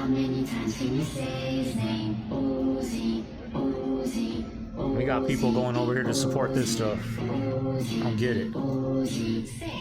many times can you say his name? Uzi, Uzi, Uzi. We got people going over here to support this stuff. I don't get it. Uzi, 6.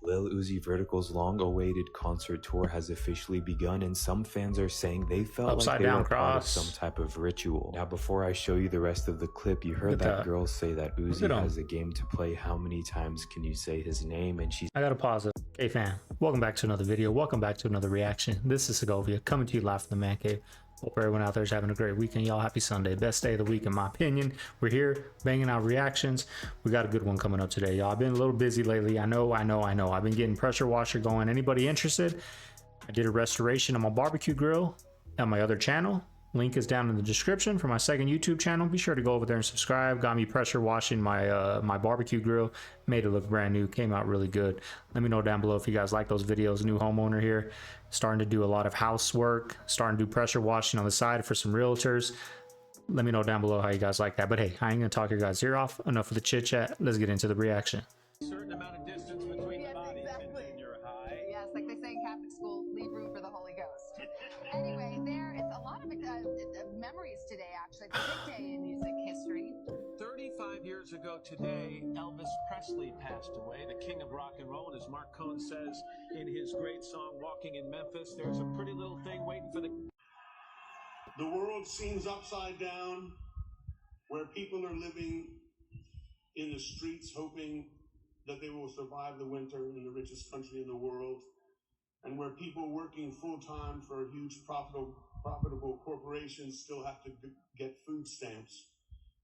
Lil Uzi Vertical's long-awaited concert tour has officially begun, and some fans are saying they felt Upside like they down were part of cross. some type of ritual. Now, before I show you the rest of the clip, you heard that girl say that Uzi has a game to play. How many times can you say his name? And she's... I gotta pause it. Hey fam, welcome back to another video. Welcome back to another reaction. This is Segovia coming to you live from the man cave. Hope everyone out there is having a great weekend. Y'all, happy Sunday. Best day of the week in my opinion. We're here banging out reactions. We got a good one coming up today, y'all. I've been a little busy lately. I know. I've been getting pressure washer going. Anybody interested? I did a restoration on my barbecue grill on my other channel. Link is down in the description for my second YouTube channel. Be sure to go over there and subscribe. Got me pressure washing my my barbecue grill. Made it look brand new. Came out really good. Let me know down below if you guys like those videos. New homeowner here. Starting to do a lot of housework. Starting to do pressure washing on the side for some realtors. Let me know down below how you guys like that. But hey, I ain't gonna talk your guys' ear off. Enough of the chit chat. Let's get into the reaction. Certain amount of distance between the bodies in your high. Yes, like they say in Catholic school, leave room for the Holy Ghost. Anyway, there is a lot of memories today, actually. It's a big day in music history. 35 years ago today, Elvis Presley passed away, the king of rock and roll. And as Mark Cohn says in his great song, Walking in Memphis, there's a pretty little thing waiting for the... The world seems upside down, where people are living in the streets hoping that they will survive the winter in the richest country in the world, and where people working full-time for huge profitable corporations still have to get food stamps.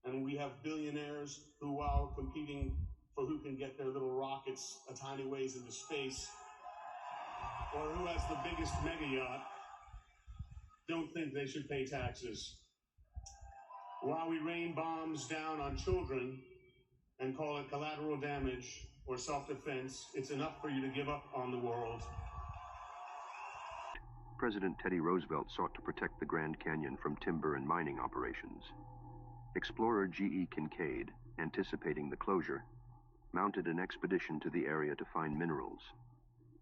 And we have billionaires who, while competing for who can get their little rockets a tiny ways into space, or who has the biggest mega yacht, don't think they should pay taxes. While we rain bombs down on children and call it collateral damage or self-defense, it's enough for you to give up on the world. President Teddy Roosevelt sought to protect the Grand Canyon from timber and mining operations. Explorer G.E. Kincaid, anticipating the closure, mounted an expedition to the area to find minerals.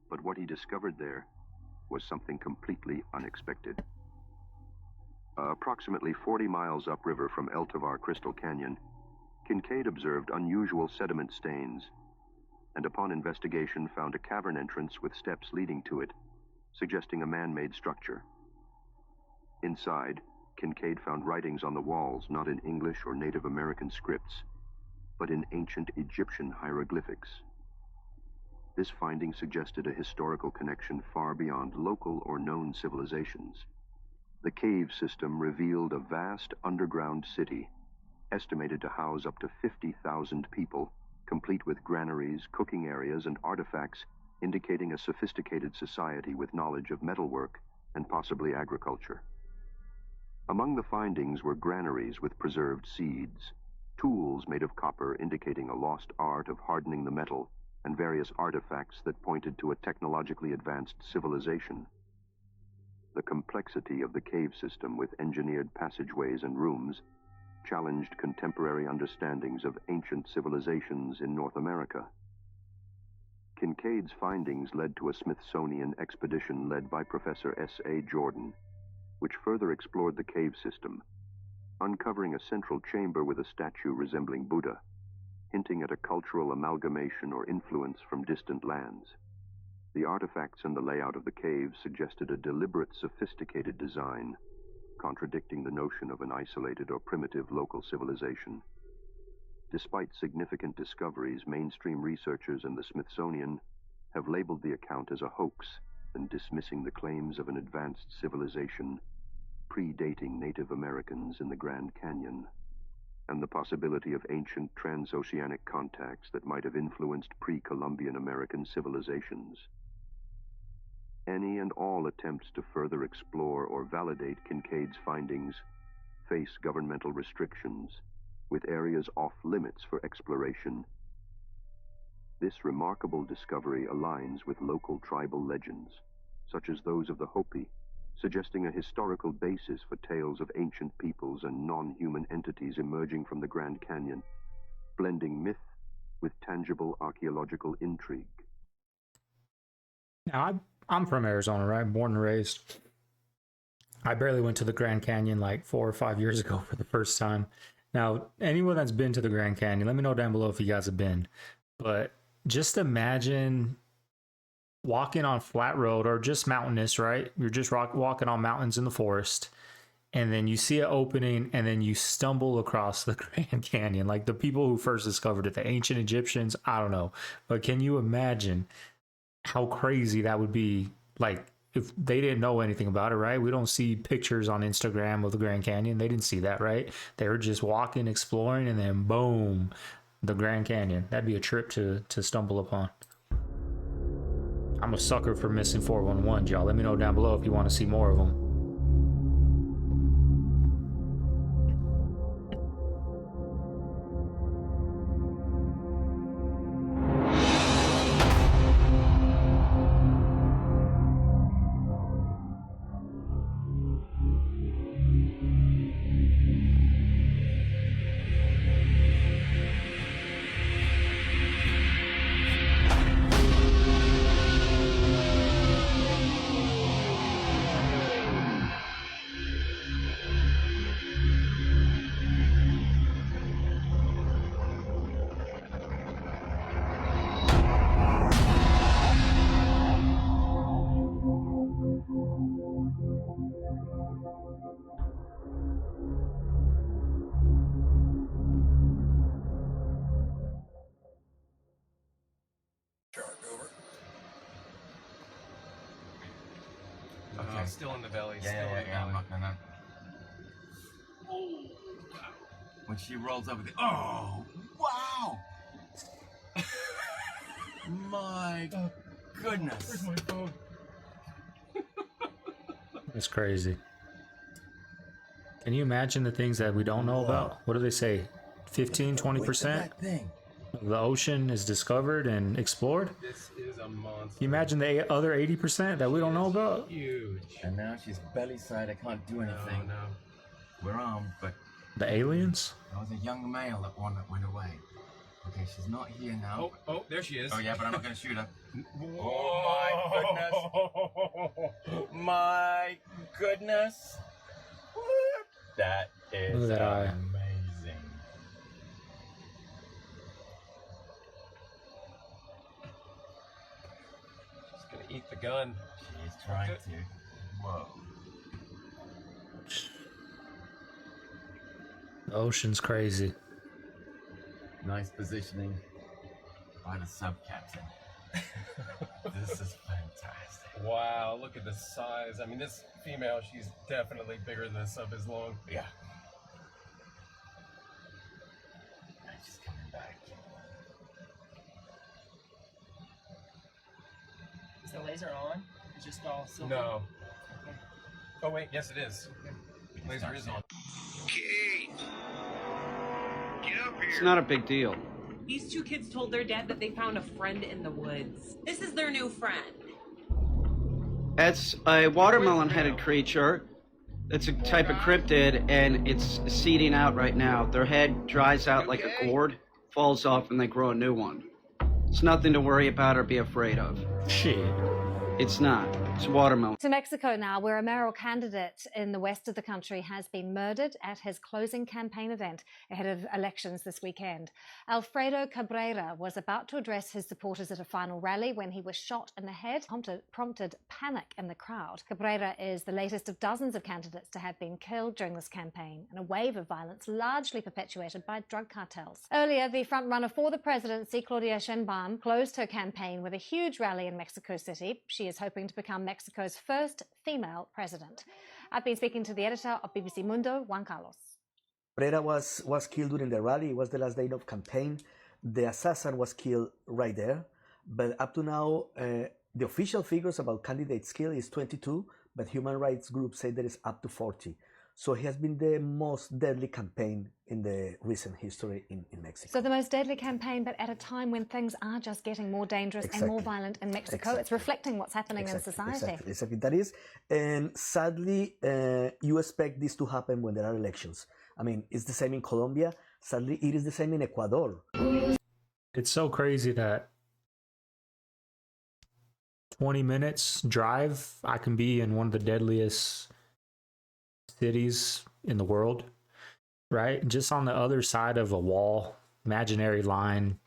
But what he discovered there was something completely unexpected. Approximately 40 miles upriver from El Tovar Crystal Canyon, Kincaid observed unusual sediment stains, and upon investigation found a cavern entrance with steps leading to it, suggesting a man-made structure. Inside, Kincaid found writings on the walls not in English or Native American scripts, but in ancient Egyptian hieroglyphics. This finding suggested a historical connection far beyond local or known civilizations. The cave system revealed a vast underground city, estimated to house up to 50,000 people, complete with granaries, cooking areas, and artifacts indicating a sophisticated society with knowledge of metalwork and possibly agriculture. Among the findings were granaries with preserved seeds, tools made of copper indicating a lost art of hardening the metal, and various artifacts that pointed to a technologically advanced civilization. The complexity of the cave system with engineered passageways and rooms challenged contemporary understandings of ancient civilizations in North America. Kincaid's findings led to a Smithsonian expedition led by Professor S.A. Jordan, which further explored the cave system, uncovering a central chamber with a statue resembling Buddha, hinting at a cultural amalgamation or influence from distant lands. The artifacts and the layout of the cave suggested a deliberate, sophisticated design, contradicting the notion of an isolated or primitive local civilization. Despite significant discoveries, mainstream researchers and the Smithsonian have labeled the account as a hoax and dismissing the claims of an advanced civilization predating Native Americans in the Grand Canyon, and the possibility of ancient transoceanic contacts that might have influenced pre-Columbian American civilizations. Any and all attempts to further explore or validate Kincaid's findings face governmental restrictions, with areas off limits for exploration. This remarkable discovery aligns with local tribal legends, such as those of the Hopi, suggesting a historical basis for tales of ancient peoples and non-human entities emerging from the Grand Canyon, blending myth with tangible archaeological intrigue. Now, I'm from Arizona, right? Born and raised. I barely went to the Grand Canyon like 4 or 5 years ago for the first time. Now, anyone that's been to the Grand Canyon, let me know down below if you guys have been. But just imagine walking on flat road or just mountainous, right? You're just walking on mountains in the forest, and then you see an opening, and then you stumble across the Grand Canyon. Like the people who first discovered it, the ancient Egyptians, I don't know. But can you imagine how crazy that would be? Like, if they didn't know anything about it, right? We don't see pictures on Instagram of the Grand Canyon. They didn't see that, right? They were just walking, exploring, and then boom, the Grand Canyon. That'd be a trip to stumble upon. I'm a sucker for missing 411s, y'all. Let me know down below if you want to see more of them. Okay. Still in the belly. Yeah. I'm not gonna. Oh, wow. When she rolls over the. Oh, wow! My goodness. Where's my phone? It's crazy. Can you imagine the things that we don't know about? What do they say? 15, 20% of the ocean is discovered and explored? This is a monster. Can you imagine the other 80% that we don't know about? Huge. And now she's belly side. I can't do anything. No. We're armed, but... The aliens? There was a young male that went away. Okay, she's not here now. Oh, there she is. Oh, yeah, but I'm not going to shoot her. Oh, my goodness. My goodness. That is Look at that eye. amazing. She's going to eat the gun. She's trying to. Whoa. The ocean's crazy. Nice positioning by the sub-captain. This is fantastic. Wow, look at the size. I mean, this female, she's definitely bigger than the sub is long. Yeah. She's coming back. Is the laser on? It's just all silver? No. Okay. Oh, wait, yes it is. Okay. Laser is on. Kate! Get up here! It's not a big deal. These two kids told their dad that they found a friend in the woods. This is their new friend. It's a watermelon-headed creature. It's a type of cryptid, and it's seeding out right now. Their head dries out like a gourd, falls off, and they grow a new one. It's nothing to worry about or be afraid of. Shit. It's not. It's watermelon. To Mexico now, where a mayoral candidate in the west of the country has been murdered at his closing campaign event ahead of elections this weekend. Alfredo Cabrera was about to address his supporters at a final rally when he was shot in the head, prompted panic in the crowd. Cabrera is the latest of dozens of candidates to have been killed during this campaign, in a wave of violence largely perpetuated by drug cartels. Earlier, the frontrunner for the presidency, Claudia Sheinbaum, closed her campaign with a huge rally in Mexico City. She is hoping to become Mexico's first female president. I've been speaking to the editor of BBC Mundo, Juan Carlos. Cabrera was killed during the rally. It was the last day of campaign. The assassin was killed right there. But up to now, the official figures about candidates killed is 22, but human rights groups say there is up to 40. So it has been the most deadly campaign in the recent history in Mexico. So the most deadly campaign, but at a time when things are just getting more dangerous and more violent in Mexico. It's reflecting what's happening in society. Exactly, that is. And sadly, you expect this to happen when there are elections. I mean, it's the same in Colombia. Sadly, it is the same in Ecuador. It's so crazy that 20 minutes drive, I can be in one of the deadliest cities in the world, right? Just on the other side of a wall, imaginary line,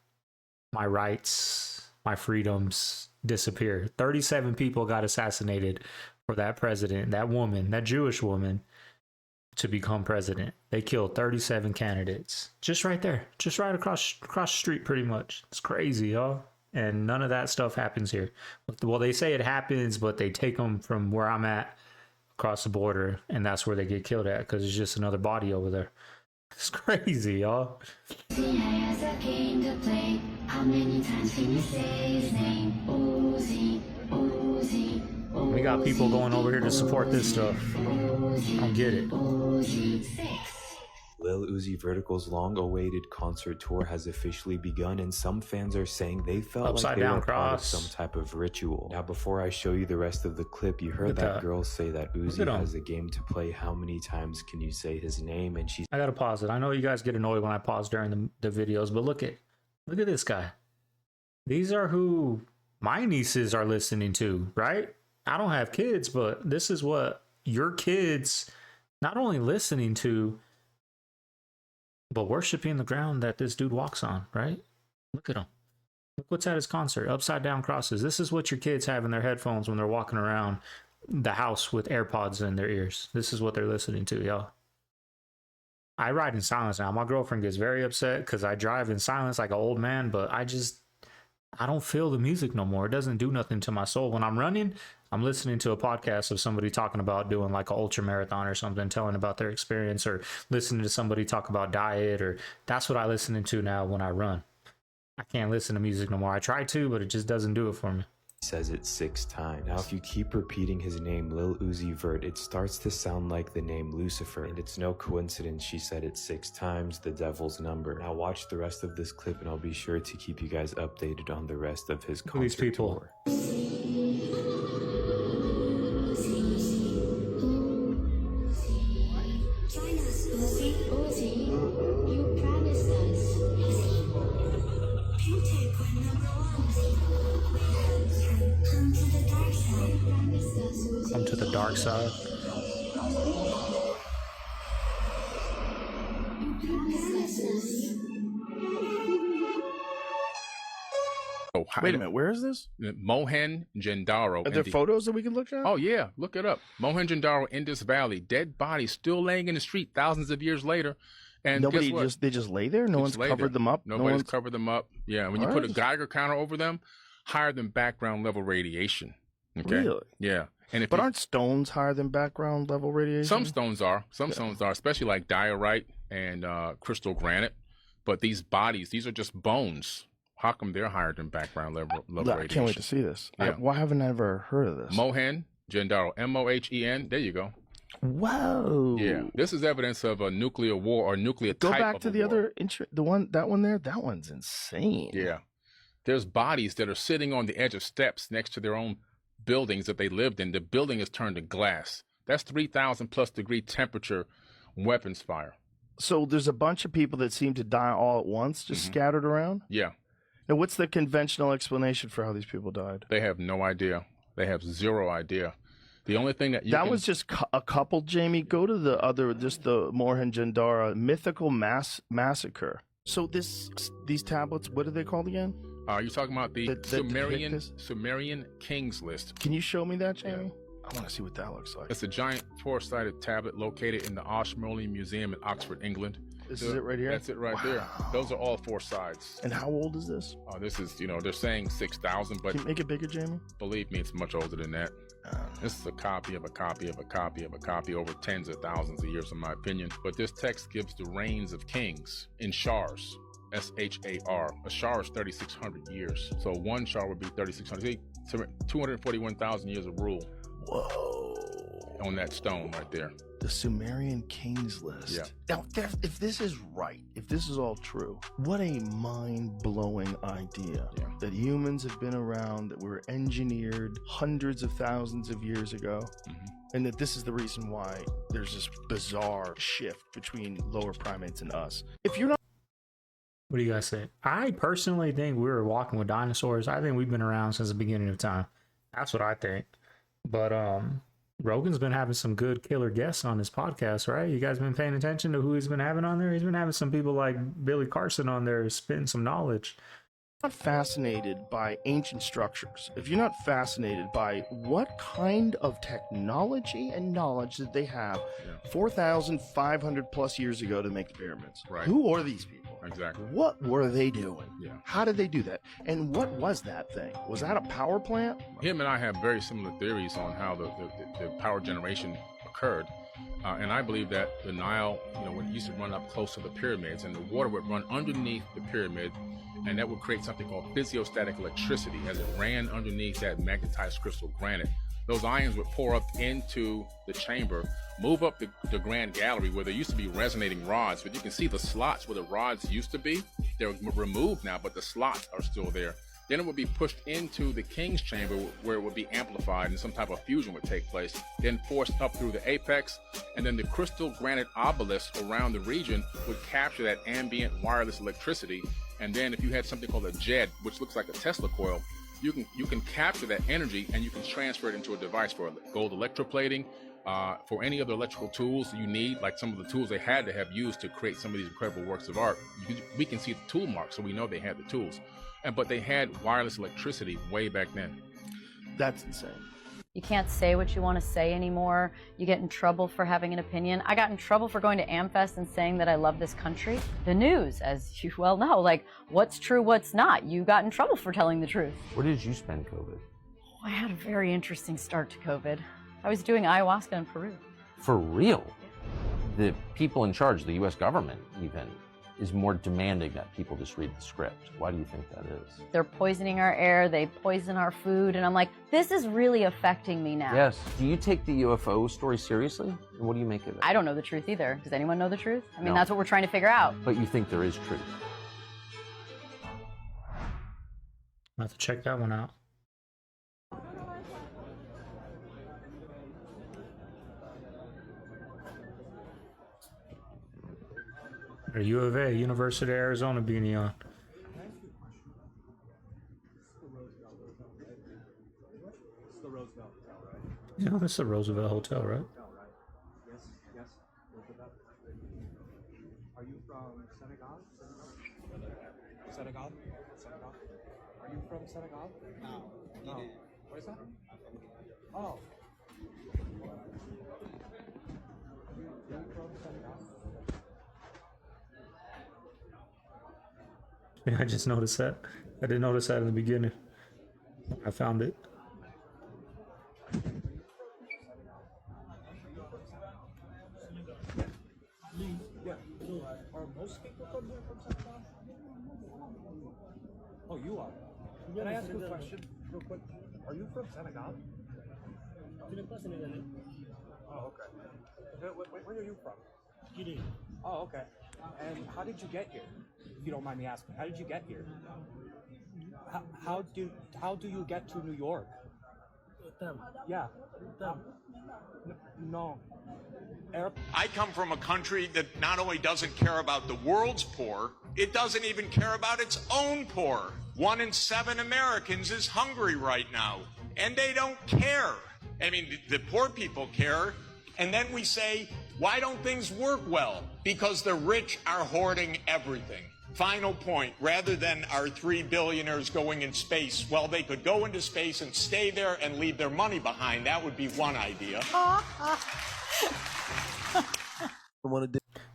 my rights, my freedoms disappear. 37 people got assassinated for that president, that woman, that Jewish woman, to become president. They killed 37 candidates just right there, just right across the street, pretty much. It's crazy, y'all. And none of that stuff happens here. Well, they say it happens, but they take them from where I'm at across the border, and that's where they get killed at, because it's just another body over there. It's crazy, y'all. Uzi has a game to play. How many times can you say his name? Uzi, Uzi, Uzi. We got people going over here to support this stuff. I don't get it. Uzi 6. Lil Uzi Vertical's long-awaited concert tour has officially begun, and some fans are saying they felt Upside like they down were part of cross. some type of ritual. Now, before I show you the rest of the clip, you heard that girl say that Uzi has a game to play. How many times can you say his name? And she... I gotta pause it. I know you guys get annoyed when I pause during the videos, but look at this guy. These are who my nieces are listening to, right? I don't have kids, but this is what your kids not only listening to, but worshiping the ground that this dude walks on, right? Look at him. Look what's at his concert. Upside down crosses. This is what your kids have in their headphones when they're walking around the house with AirPods in their ears. This is what they're listening to, y'all. I ride in silence now. My girlfriend gets very upset because I drive in silence like an old man, but I don't feel the music no more. It doesn't do nothing to my soul. When I'm running, I'm listening to a podcast of somebody talking about doing like an ultra marathon or something, telling about their experience, or listening to somebody talk about diet, or that's what I listen to now when I run. I can't listen to music no more. I try to, but it just doesn't do it for me. says it 6 times. Now, if you keep repeating his name, Lil Uzi Vert, it starts to sound like the name Lucifer, and it's no coincidence she said it 6 times, the devil's number. Now watch the rest of this clip, and I'll be sure to keep you guys updated on the rest of his concert tour. Join us, Uzi. Uzi, you promised us. Beauty queen number 1. Come to the dark side. You promised us, Uzi. Come to the dark side. You promised us. Oh, wait a minute, where is this? Mohenjo-daro. Are there photos that we can look at? Oh yeah, look it up. Mohenjo-daro, Indus Valley, dead bodies still laying in the street thousands of years later. And nobody guess what? they just lay there. No one's covered them up. Nobody's covered them up. Yeah, when you put a Geiger counter over them, higher than background level radiation. Okay? Really? Yeah. And but aren't stones higher than background level radiation? Some stones are. Some stones are, especially like diorite and crystal granite. But these bodies, these are just bones. How come they're higher than background level radiation? I can't wait to see this. Yeah. Why haven't I ever heard of this? Mohenjo-daro, M-O-H-E-N. There you go. Whoa. Yeah, this is evidence of a nuclear war or nuclear type of war. Go back to the other, that one there. That one's insane. Yeah, there's bodies that are sitting on the edge of steps next to their own buildings that they lived in. The building is turned to glass. That's 3,000 plus degree temperature weapons fire. So there's a bunch of people that seem to die all at once, just scattered around? Yeah. Now, what's the conventional explanation for how these people died? They have no idea. They have zero idea. The only thing that was just a couple, Jamie. Go to the other, just the Mohenjo-daro mythical massacre. So these tablets, what are they called again? Are you talking about the Sumerian Kings list? Can you show me that, Jamie? I want to see what that looks like. It's a giant 4-sided tablet located in the Ashmolean Museum in Oxford, England. This is it right here? That's it right there. Those are all 4 sides. And how old is this? This is, they're saying 6,000, but... Can you make it bigger, Jamie? Believe me, it's much older than that. This is a copy of a copy of a copy of a copy over tens of thousands of years, in my opinion. But this text gives the reigns of kings in shars, S-H-A-R. A shar is 3,600 years. So one shar would be 3,600. 241,000 years of rule. Whoa. On that stone right there. The Sumerian Kings list. Yeah. Now, if this is right, if this is all true, what a mind-blowing idea that humans have been around, that were engineered hundreds of thousands of years ago, and that this is the reason why there's this bizarre shift between lower primates and us. If you're not... What do you guys say? I personally think we were walking with dinosaurs. I think we've been around since the beginning of time. That's what I think. But Rogan's been having some good killer guests on his podcast, right? You guys been paying attention to who he's been having on there? He's been having some people like Billy Carson on there spitting some knowledge. Not fascinated by ancient structures, if you're not fascinated by what kind of technology and knowledge did they have 4,500 plus years ago to make the pyramids? Right. Who are these people? Exactly. What were they doing? Yeah. How did they do that? And what was that thing? Was that a power plant? Him and I have very similar theories on how the power generation occurred. And I believe that the Nile, when it used to run up close to the pyramids, and the water would run underneath the pyramid, and that would create something called physiostatic electricity as it ran underneath that magnetized crystal granite. Those ions would pour up into the chamber, move up the grand gallery where there used to be resonating rods, but you can see the slots where the rods used to be. They're removed now, but the slots are still there. Then it would be pushed into the king's chamber where it would be amplified and some type of fusion would take place, then forced up through the apex, and then the crystal granite obelisk around the region would capture that ambient wireless electricity. And then if you had something called a JED, which looks like a Tesla coil, you can capture that energy and you can transfer it into a device for gold electroplating, for any other electrical tools you need, like some of the tools they had to have used to create some of these incredible works of art. We can see the tool marks, so we know they had the tools. But they had wireless electricity way back then. That's insane. You can't say what you want to say anymore. You get in trouble for having an opinion. I got in trouble for going to AmFest and saying that I love this country. The news, as you well know, like what's true, what's not. You got in trouble for telling the truth. Where did you spend COVID? Oh, I had a very interesting start to COVID. I was doing ayahuasca in Peru. For real? The people in charge, the U.S. government even, is more demanding that people just read the script. Why do you think that is? They're poisoning our air, they poison our food, and I'm like, this is really affecting me now. Yes. Do you take the UFO story seriously? And what do you make of it? I don't know the truth either. Does anyone know the truth? I mean, No. that's what we're trying to figure out. But you think there is truth? I'll have to check that one out. Or U of A, University of Arizona beanie on. It's the Roosevelt Hotel, right? Yeah, it's the Roosevelt Hotel, right? Yes, yes. Roosevelt. Are you from Senegal? Senegal? Senegal? Are you from Senegal? No. What is that? Oh. You're from Senegal? Yeah, I just noticed that. I didn't notice that in the beginning. I found it. Yeah. Are most people from here from Senegal? Oh, you are. Can I ask you a question real quick? Are you from Senegal? Oh, okay. Where are you from? Guinea. Oh, okay. And how did you get here? If you don't mind me asking, how did you get here? How do you get to New York? Yeah. No. I come from a country that not only doesn't care about the world's poor, it doesn't even care about its own poor. 1 in 7 Americans is hungry right now, and they don't care. I mean, the poor people care, and then we say, why don't things work well? Because the rich are hoarding everything. Final point, rather than our 3 billionaires going in space, well, they could go into space and stay there and leave their money behind. That would be one idea. You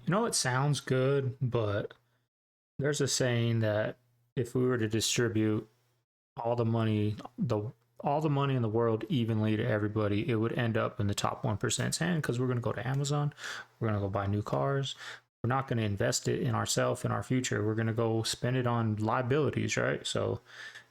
know, it sounds good, but there's a saying that if we were to distribute all the money in the world evenly to everybody, it would end up in the top 1%'s hand, because we're going to go to Amazon, we're going to go buy new cars, we're not going to invest it in ourselves, in our future, we're going to go spend it on liabilities, right? So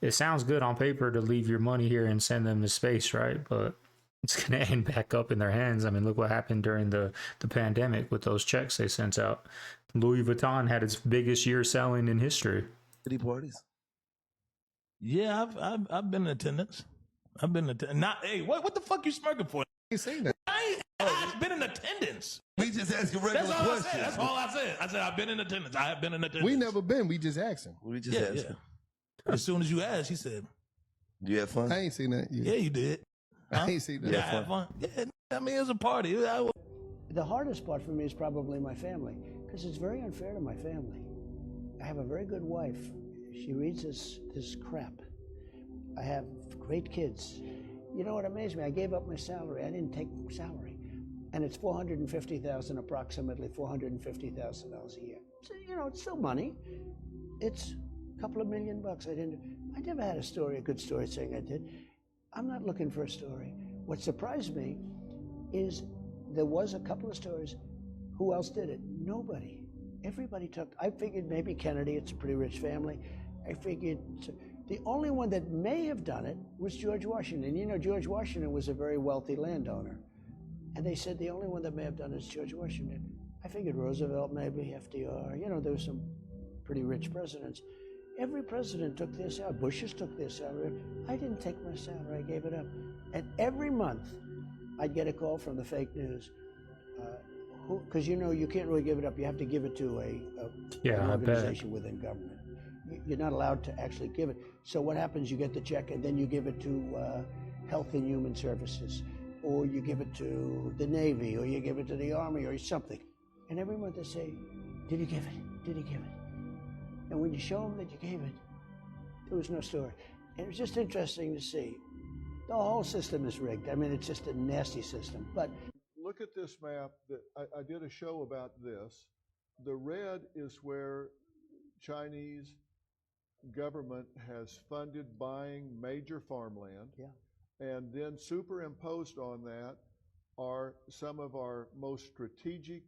it sounds good on paper to leave your money here and send them to space, right? But it's going to end back up in their hands. I mean, look what happened during the pandemic with those checks they sent out. Louis Vuitton had its biggest year selling in history. City parties. Yeah, I've been in attendance. I've been in attendance. Not, hey, what the fuck you smirking for? I ain't saying that. I've been in attendance. We just asking regular That's all questions. I said. That's all I said. I said I've been in attendance. I have been in attendance. We never been. We just asking. We just asking. Yeah. As soon as you asked, he said, "Do you have fun?" I ain't seen that. Yeah, you did. I ain't seen that. Yeah, I had fun. Yeah. I mean, it's a party. The hardest part for me is probably my family, because it's very unfair to my family. I have a very good wife. She reads this crap. I have great kids. You know what amazed me? I gave up my salary. I didn't take salary. And it's $450,000, approximately $450,000 a year. So, you know, it's still money. It's a couple of $1 million. I never had a good story saying I did. I'm not looking for a story. What surprised me is there was a couple of stories. Who else did it? Nobody. Everybody took. I figured maybe Kennedy, it's a pretty rich family. I figured the only one that may have done it was George Washington. You know, George Washington was a very wealthy landowner. And they said the only one that may have done it is George Washington. I figured Roosevelt, maybe FDR. You know, there were some pretty rich presidents. Every president took their salary. Bush's took their salary. I didn't take my salary. I gave it up. And every month, I'd get a call from the fake news. Because, you know, you can't really give it up. You have to give it to an organization within government. You're not allowed to actually give it. So what happens, you get the check and then you give it to Health and Human Services, or you give it to the Navy, or you give it to the Army, or something. And every month they say, did you give it? Did you give it? And when you show them that you gave it, there was no story. And it was just interesting to see. The whole system is rigged. I mean, it's just a nasty system. But look at this map. That I did a show about this. The red is where Chinese government has funded buying major farmland. Yeah. And then superimposed on that are some of our most strategic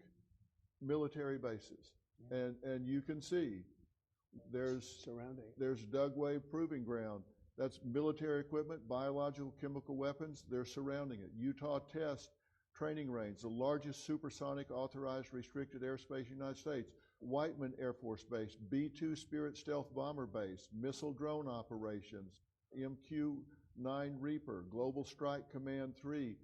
military bases. Yeah. And you can see there's Dugway Proving Ground. That's military equipment, biological, chemical weapons. They're surrounding it. Utah Test Training Range, the largest supersonic authorized restricted airspace in the United States. Whiteman Air Force Base, B-2 Spirit Stealth Bomber Base, missile drone operations, MQ-9 Reaper, Global Strike Command 3,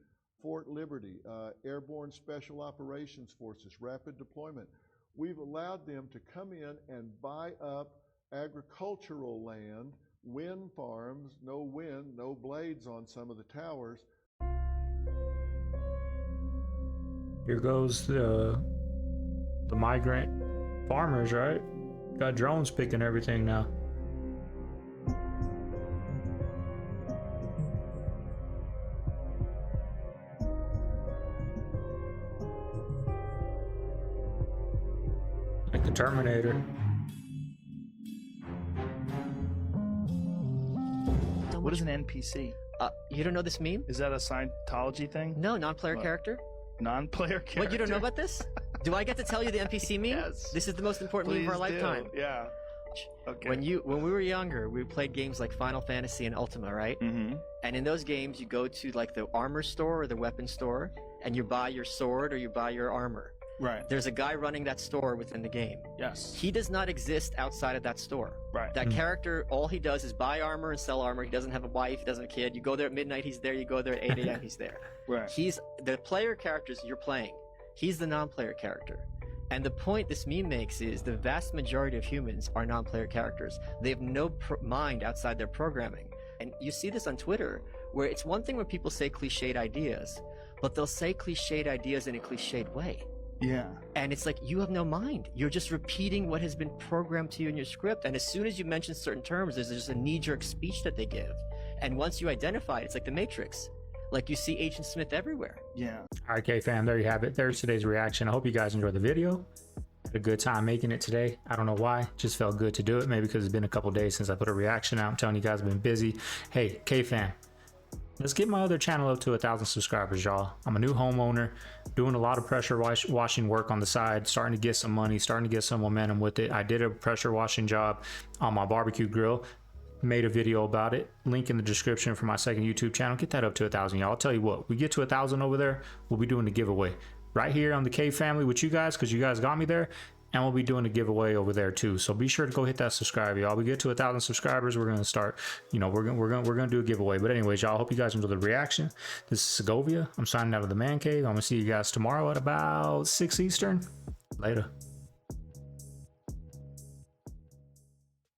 Fort Liberty, Airborne Special Operations Forces, Rapid Deployment. We've allowed them to come in and buy up agricultural land, wind farms, no wind, no blades on some of the towers. Here goes the migrant farmers, right? Got drones picking everything now. Like the Terminator. What is an NPC? You don't know this meme? Is that a Scientology thing? No, non-player character. Non-player character. What, you don't know about this? Do I get to tell you the NPC meme? Yes. This is the most important meme of our lifetime. Yeah. Okay. When we were younger, we played games like Final Fantasy and Ultima, right? Mm-hmm. And in those games, you go to like the armor store or the weapon store, and you buy your sword or you buy your armor. Right. There's a guy running that store within the game. Yes. He does not exist outside of that store. Right. That character, all he does is buy armor and sell armor. He doesn't have a wife. He doesn't have a kid. You go there at midnight, he's there. You go there at 8 a.m., he's there. Right. He's the player characters you're playing. He's the non-player character. And the point this meme makes is the vast majority of humans are non-player characters. They have no mind outside their programming. And you see this on Twitter, where it's one thing when people say cliched ideas, but they'll say cliched ideas in a cliched way. Yeah. And it's like, you have no mind. You're just repeating what has been programmed to you in your script. And as soon as you mention certain terms, there's just a knee-jerk speech that they give. And once you identify it, it's like the Matrix. Like you see Agent Smith everywhere. Yeah. All right, K-Fam, there you have it. There's today's reaction. I hope you guys enjoyed the video. Had a good time making it today. I don't know why. Just felt good to do it. Maybe because it's been a couple days since I put a reaction out. I'm telling you guys, I've been busy. Hey, K-Fam, let's get my other channel up to 1,000 subscribers, y'all. I'm a new homeowner, doing a lot of pressure washing work on the side, starting to get some money, starting to get some momentum with it. I did a pressure washing job on my barbecue grill. Made a video about it. Link in the description for my second YouTube channel. Get that up to 1,000, y'all. I'll tell you what, we get to 1,000 over there, we'll be doing a giveaway right here on the Cave family with you guys, because you guys got me there, and we'll be doing a giveaway over there too. So be sure to go hit that subscribe, y'all. We get to 1,000 subscribers, we're gonna start, you know, we're gonna do a giveaway. But anyways, y'all, hope you guys enjoy the reaction. This is Segovia. I'm signing out of the man cave. I'm gonna see you guys tomorrow at about 6 Eastern. Later.